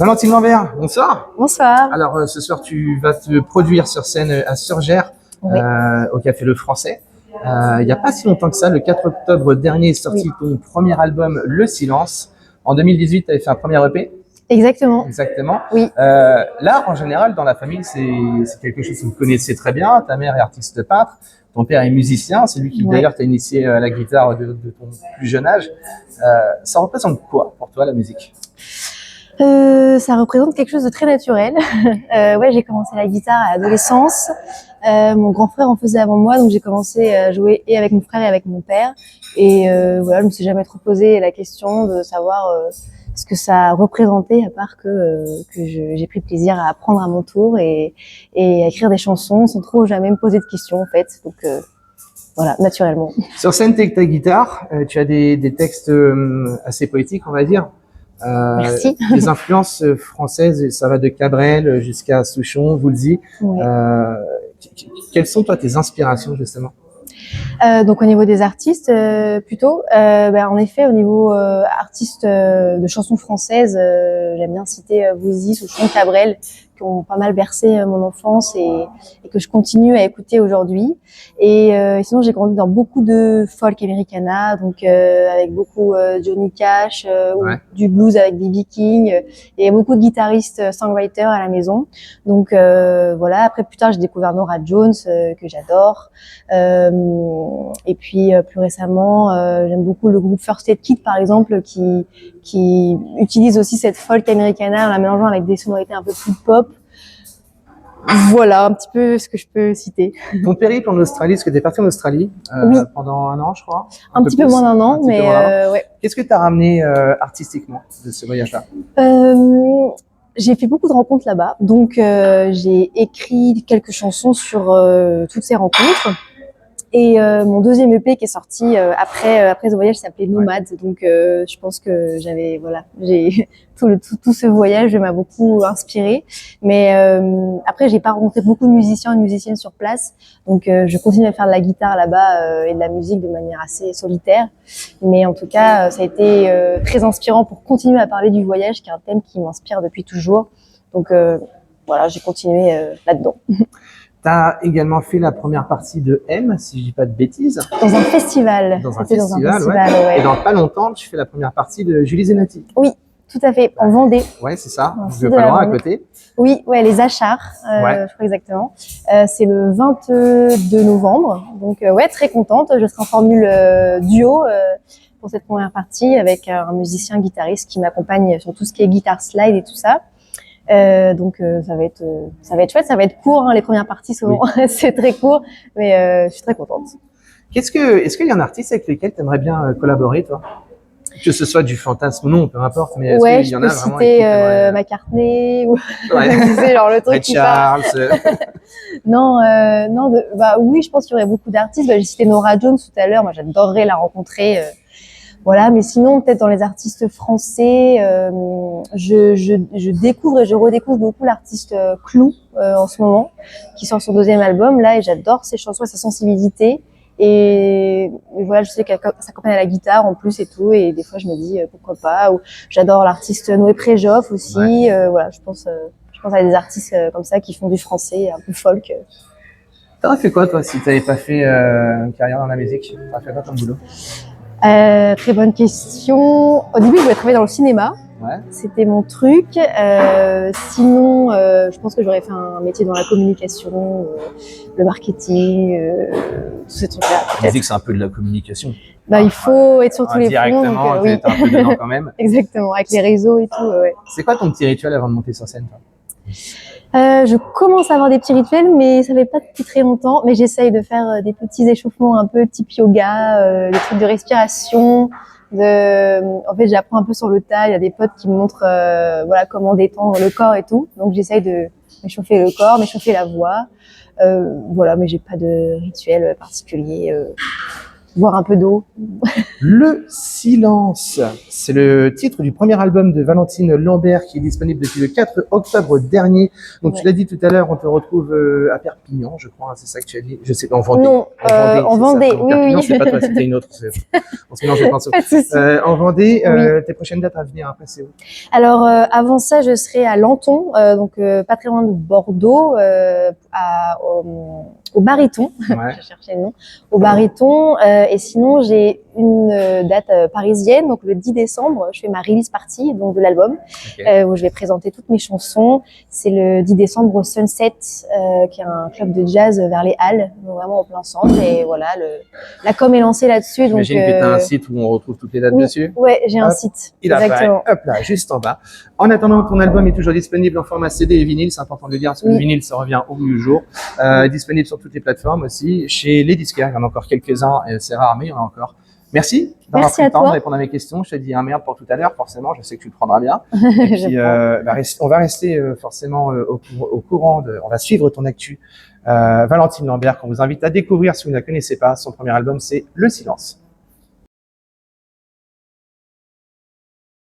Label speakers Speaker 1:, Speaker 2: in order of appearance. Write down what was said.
Speaker 1: Valentine Lambert, bonsoir.
Speaker 2: Bonsoir.
Speaker 1: Alors ce soir tu vas te produire sur scène à Surgères,
Speaker 2: Oui.
Speaker 1: au Café Le Français. Il n'y a pas si longtemps que ça, le 4 octobre dernier est sorti ton premier album Le Silence. En 2018, tu avais fait un premier EP.
Speaker 2: Exactement.
Speaker 1: Exactement.
Speaker 2: Oui.
Speaker 1: L'art en général dans la famille, c'est quelque chose que vous connaissez très bien. Ta mère est artiste peintre, ton père est musicien, c'est lui qui d'ailleurs t'a initié à la guitare de ton plus jeune âge. Ça représente quoi pour toi la musique ?
Speaker 2: Ça représente quelque chose de très naturel. Ouais, j'ai commencé la guitare à l'adolescence. Mon grand frère en faisait avant moi, donc j'ai commencé à jouer et avec mon frère et avec mon père. Et voilà, je me suis jamais trop posé la question de savoir ce que ça représentait, à part que j'ai pris plaisir à apprendre à mon tour et à écrire des chansons sans trop jamais me poser de questions en fait. Donc voilà, naturellement.
Speaker 1: Sur scène, avec ta guitare, tu as des textes assez poétiques, on va dire.
Speaker 2: Merci.
Speaker 1: Les influences françaises, ça va de Cabrel jusqu'à Souchon, Woolsey.
Speaker 2: Ouais.
Speaker 1: Quelles sont toi tes inspirations justement ?
Speaker 2: Donc au niveau des artistes, plutôt, en effet, au niveau artistes de chansons françaises, j'aime bien citer Woolsey, Souchon, Cabrel, qui ont pas mal bercé mon enfance et que je continue à écouter aujourd'hui. Et sinon, j'ai grandi dans beaucoup de folk americana, donc avec beaucoup Johnny Cash, ou du blues avec B.B. King. Et beaucoup de guitaristes, songwriters à la maison. Donc voilà. Après, plus tard, j'ai découvert Norah Jones, que j'adore. Et puis plus récemment, j'aime beaucoup le groupe First Aid Kit par exemple, qui utilise aussi cette folk americana en la mélangeant avec des sonorités un peu plus pop. Voilà un petit peu ce que je peux citer.
Speaker 1: Ton périple en Australie, parce que tu es parti en Australie pendant un an, je crois.
Speaker 2: Un petit peu moins d'un an, mais ouais.
Speaker 1: Qu'est-ce que tu as ramené artistiquement de ce voyage-là ?
Speaker 2: J'ai fait beaucoup de rencontres là-bas, donc j'ai écrit quelques chansons sur toutes ces rencontres. Et mon deuxième EP qui est sorti après ce voyage s'appelait Nomade. Donc je pense que j'ai tout ce voyage m'a beaucoup inspiré. Mais après j'ai pas rencontré beaucoup de musiciens et de musiciennes sur place. Donc je continue à faire de la guitare là-bas et de la musique de manière assez solitaire. Mais en tout cas ça a été très inspirant pour continuer à parler du voyage, qui est un thème qui m'inspire depuis toujours. Donc voilà, j'ai continué là-dedans.
Speaker 1: Tu as également fait la première partie de M, si je dis pas de bêtises.
Speaker 2: Dans un festival.
Speaker 1: Dans un festival, ouais. Et dans pas longtemps, tu fais la première partie de Julie Zenati.
Speaker 2: Oui, tout à fait, en Vendée.
Speaker 1: Ouais, c'est ça. Donc pas loin, à côté.
Speaker 2: Oui, ouais, les Achards, je crois exactement. C'est le 22 novembre. Donc ouais, très contente. Je serai en formule duo pour cette première partie avec un musicien guitariste qui m'accompagne sur tout ce qui est guitare slide et tout ça. Donc ça va être chouette, ça va être court, hein, les premières parties souvent c'est très court, mais je suis très contente.
Speaker 1: Est-ce qu'il y a un artiste avec lequel tu aimerais bien collaborer, toi ? Que ce soit du fantasme ou non, peu importe, mais est-ce qu'il y en a vraiment ?
Speaker 2: Ouais, je peux citer McCartney ou genre le truc
Speaker 1: Ray Charles.
Speaker 2: Non, oui, je pense qu'il y aurait beaucoup d'artistes. J'ai cité Norah Jones tout à l'heure, moi j'adorerais la rencontrer. Voilà, mais sinon, peut-être dans les artistes français, je découvre et je redécouvre beaucoup l'artiste Clou en ce moment, qui sort son deuxième album là, et j'adore ses chansons et sa sensibilité. Et voilà, je sais qu'elle s'accompagne à la guitare en plus et tout, et des fois je me dis pourquoi pas. Ou j'adore l'artiste Noé Préjoff aussi. Voilà, je pense à des artistes comme ça qui font du français un peu folk.
Speaker 1: T'aurais fait quoi toi si t'avais pas fait une carrière dans la musique ? T'aurais fait quoi comme boulot ?
Speaker 2: Très bonne question. Au début, je voulais travailler dans le cinéma.
Speaker 1: Ouais.
Speaker 2: C'était mon truc. Sinon, je pense que j'aurais fait un métier dans la communication, le marketing, tous ces trucs-là.
Speaker 1: La musique, c'est un peu de la communication.
Speaker 2: Il faut être sur tous les fronts.
Speaker 1: Directement,
Speaker 2: oui.
Speaker 1: T'es un peu dedans quand même.
Speaker 2: Exactement, avec les réseaux et tout. Ouais.
Speaker 1: C'est quoi ton petit rituel avant de monter sur scène, toi ?
Speaker 2: Je commence à avoir des petits rituels, mais ça fait pas depuis très longtemps. Mais j'essaye de faire des petits échauffements un peu type yoga, des trucs de respiration. En fait, j'apprends un peu sur le tas. Il y a des potes qui me montrent, comment détendre le corps et tout. Donc, j'essaye de m'échauffer le corps, m'échauffer la voix. Mais j'ai pas de rituel particulier. Boire un peu d'eau.
Speaker 1: Le Silence, c'est le titre du premier album de Valentine Lambert qui est disponible depuis le 4 octobre dernier. Donc, tu l'as dit tout à l'heure, on te retrouve à Perpignan, je crois, hein, c'est ça que tu as dit. Je sais pas, en Vendée.
Speaker 2: Non, en Vendée,
Speaker 1: c'est ça.
Speaker 2: oui,
Speaker 1: Perpignan,
Speaker 2: oui.
Speaker 1: c'est pas toi, c'était une autre. On se mélange les pinceaux.
Speaker 2: Pas de souci.
Speaker 1: En Vendée,
Speaker 2: Oui.
Speaker 1: tes prochaines dates à venir après, c'est où?
Speaker 2: Alors, avant ça, je serai à Lanton, donc pas très loin de Bordeaux, au Baryton.
Speaker 1: Ouais.
Speaker 2: Je cherchais le nom. Au Baryton. Et sinon, j'ai une date parisienne, donc le 10 décembre, je fais ma release party donc de l'album,
Speaker 1: Okay.
Speaker 2: où je vais présenter toutes mes chansons. C'est le 10 décembre au Sunset, qui est un club de jazz vers les Halles, donc vraiment en plein centre. Et voilà, la com est lancée là-dessus.
Speaker 1: J'imagine que tu as un site où on retrouve toutes les dates
Speaker 2: oui,
Speaker 1: dessus.
Speaker 2: Ouais, j'ai un
Speaker 1: Hop,
Speaker 2: site.
Speaker 1: il apparaît,
Speaker 2: Exactement.
Speaker 1: hop là, juste en bas. En attendant, ton album est toujours disponible en format CD et vinyle, c'est important de le dire parce que le vinyle, ça revient au bout du jour. Disponible sur toutes les plateformes aussi. Chez les disquaires, il y en a encore quelques-uns, c'est rare, mais il y en a encore. Merci d'avoir pris le temps de répondre à mes questions. Je te dis un merde pour tout à l'heure, forcément, je sais que tu le prendras bien. Et puis, on va rester forcément au courant, on va suivre ton actu. Valentine Lambert, qu'on vous invite à découvrir si vous ne la connaissez pas. Son premier album, c'est Le Silence.